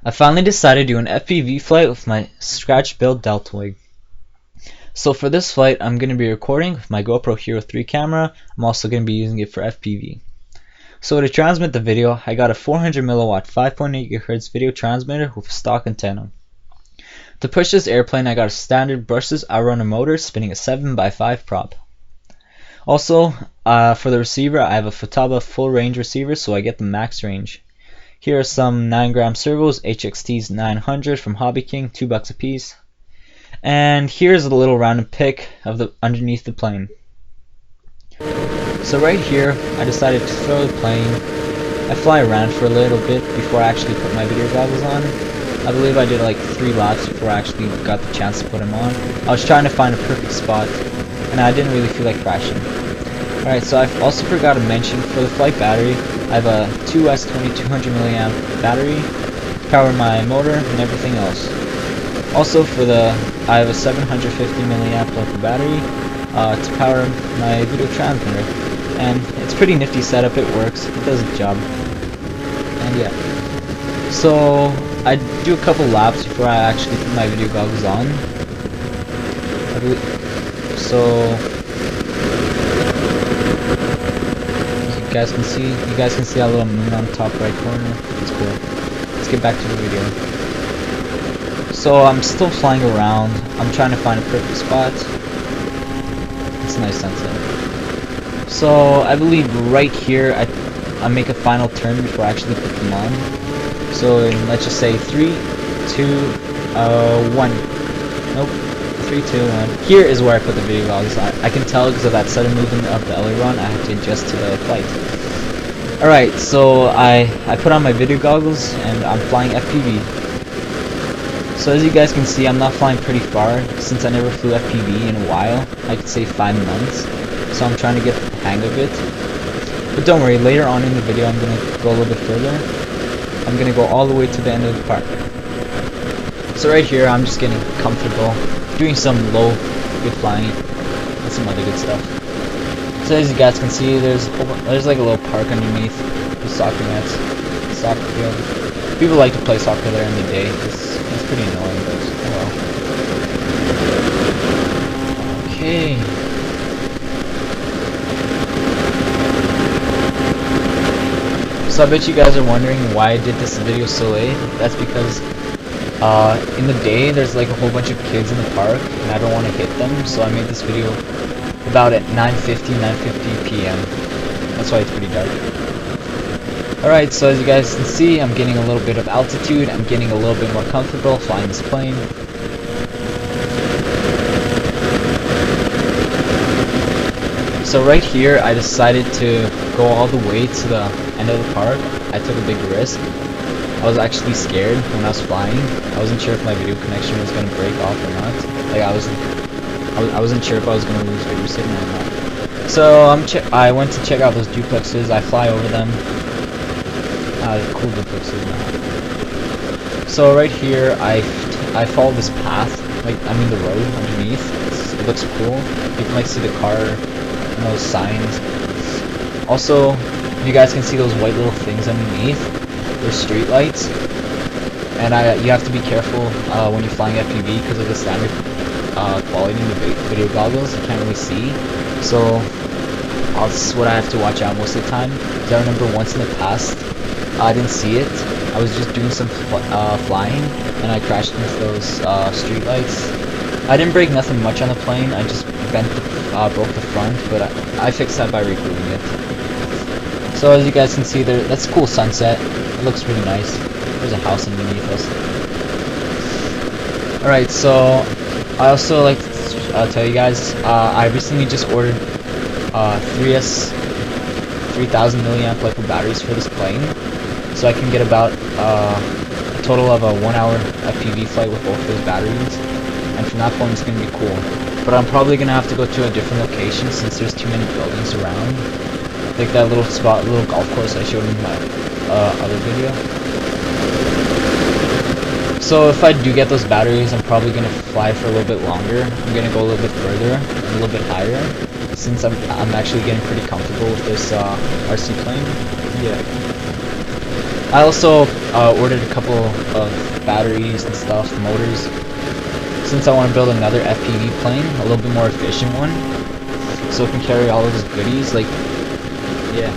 I finally decided to do an FPV flight with my scratch build Delta Wing. So for this flight, I'm going to be recording with my GoPro Hero 3 camera. I'm also going to be using it for FPV. So to transmit the video, I got a 400 milliwatt 5.8 GHz video transmitter with a stock antenna. To push this airplane, I got a standard brushless outrunner motor spinning a 7x5 prop. Also, for the receiver, I have a Futaba full range receiver, so I get the max range. Here are some 9-gram servos, HXTs 900 from Hobby King, $2 a piece. And here's a little random pic of the underneath the plane. So right here, I decided to throw the plane. I fly around for a little bit before I actually put my video goggles on. I believe I did like 3 laps before I actually got the chance to put them on. I was trying to find a perfect spot, and I didn't really feel like crashing. Alright, so I also forgot to mention, for the flight battery, I have a 2S20 200 mAh battery to power my motor and everything else. Also I have a 750 mAh local battery to power my video transmitter. And it's a pretty nifty setup, it works, it does its job. And yeah. So I do a couple laps before I actually put my video goggles on. You guys can see that little moon on the top right corner. It's cool. Let's get back to the video. So I'm still flying around. I'm trying to find a perfect spot. It's a nice sunset. So I believe right here I make a final turn before I actually put them on. So let's just say 3, 2, 1. Nope. 3, 2, 1. Here is where I put the video goggles on. I can tell because of that sudden movement of the aileron. I have to adjust to the flight. Alright, so I put on my video goggles and I'm flying FPV. So as you guys can see, I'm not flying pretty far since I never flew FPV in a while. I could say 5 months. So I'm trying to get the hang of it. But don't worry, later on in the video I'm going to go a little bit further. I'm going to go all the way to the end of the park. So right here I'm just getting comfortable, doing some low good flying and some other good stuff. So as you guys can see, there's like a little park underneath the soccer nets, soccer field. People like to play soccer there in the day. It's pretty annoying, but oh well. Okay. So I bet you guys are wondering why I did this video so late. That's because in the day there's like a whole bunch of kids in the park and I don't want to hit them, so I made this video about at 9:50 p.m. That's why it's pretty dark. Alright, so as you guys can see, I'm getting a little bit of altitude, I'm getting a little bit more comfortable flying this plane. So right here I decided to go all the way to the end of the park. I took a big risk. I was actually scared when I was flying. I wasn't sure if my video connection was going to break off or not. Like I wasn't sure if I was going to lose video signal or not. So I went to check out those duplexes. I fly over them. Cool duplexes now. So right here I follow this path, the road underneath. It looks cool. You can see the car and those signs. Also, you guys can see those white little things underneath. They're street lights, and you have to be careful when you're flying FPV because of the standard quality in the video goggles. You can't really see, so that's what I have to watch out most of the time. Because I remember once in the past, I didn't see it. I was just doing some flying, and I crashed into those street lights. I didn't break nothing much on the plane. I just broke the front, but I fixed that by regluing it. So as you guys can see, that's a cool sunset. It looks really nice. There's a house underneath us. Alright, so I also like to tell you guys, I recently just ordered 3000 mAh local batteries for this plane. So I can get about a total of a 1-hour FPV flight with both of those batteries. And from that point it's going to be cool. But I'm probably going to have to go to a different location since there's too many buildings around. Like that little golf course I showed in my other video. So if I do get those batteries, I'm probably going to fly for a little bit longer. I'm going to go a little bit further, and a little bit higher, since I'm actually getting pretty comfortable with this RC plane. Yeah. I also ordered a couple of batteries and stuff, motors, since I want to build another FPV plane, a little bit more efficient one, so it can carry all of those goodies, like, yeah.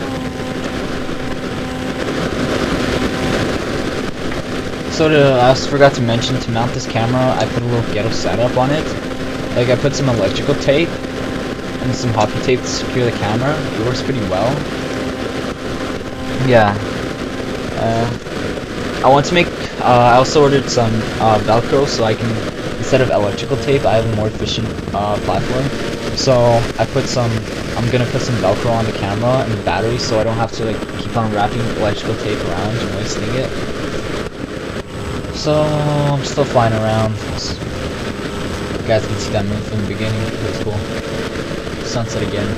So I also forgot to mention, to mount this camera, I put a little ghetto setup on it. Like, I put some electrical tape and some hockey tape to secure the camera. It works pretty well. Yeah. I want to make, I also ordered some Velcro, so I can, instead of electrical tape, I have a more efficient platform. So I'm gonna put some Velcro on the camera and the battery, so I don't have to like keep on wrapping electrical tape around and wasting it. So I'm still flying around. You guys can see that move from the beginning. That's cool. Sunset again.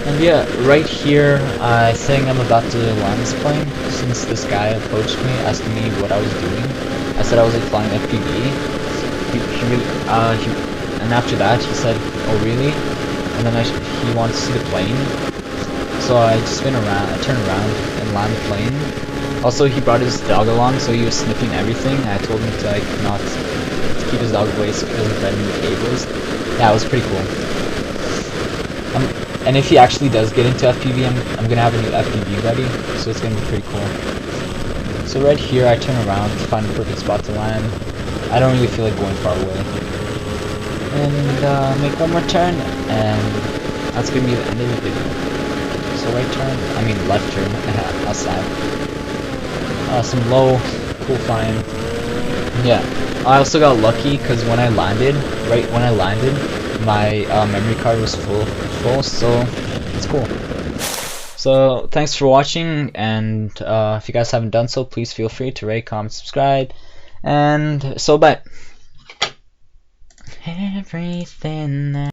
And yeah, right here, I think I'm about to land this plane, since this guy approached me asking me what I was doing. I said I was like flying FPV. And after that, he said, "Oh really?" And then he wanted to see the plane. So I just spin around, I turn around and land the plane. Also, he brought his dog along, so he was sniffing everything. I told him to like not to keep his dog away so he doesn't bend in the cables. Yeah, it was pretty cool. And if he actually does get into FPV, I'm gonna have a new FPV buddy, so it's gonna be pretty cool. So right here, I turn around to find the perfect spot to land. I don't really feel like going far away. And make one more turn, and that's gonna be the end of the video. So right turn, I mean left turn, outside. Some low, cool flying. Yeah, I also got lucky because when I landed, my memory card was full, so it's cool. So thanks for watching, and if you guys haven't done so, please feel free to rate, comment, subscribe, and so bye. Everything that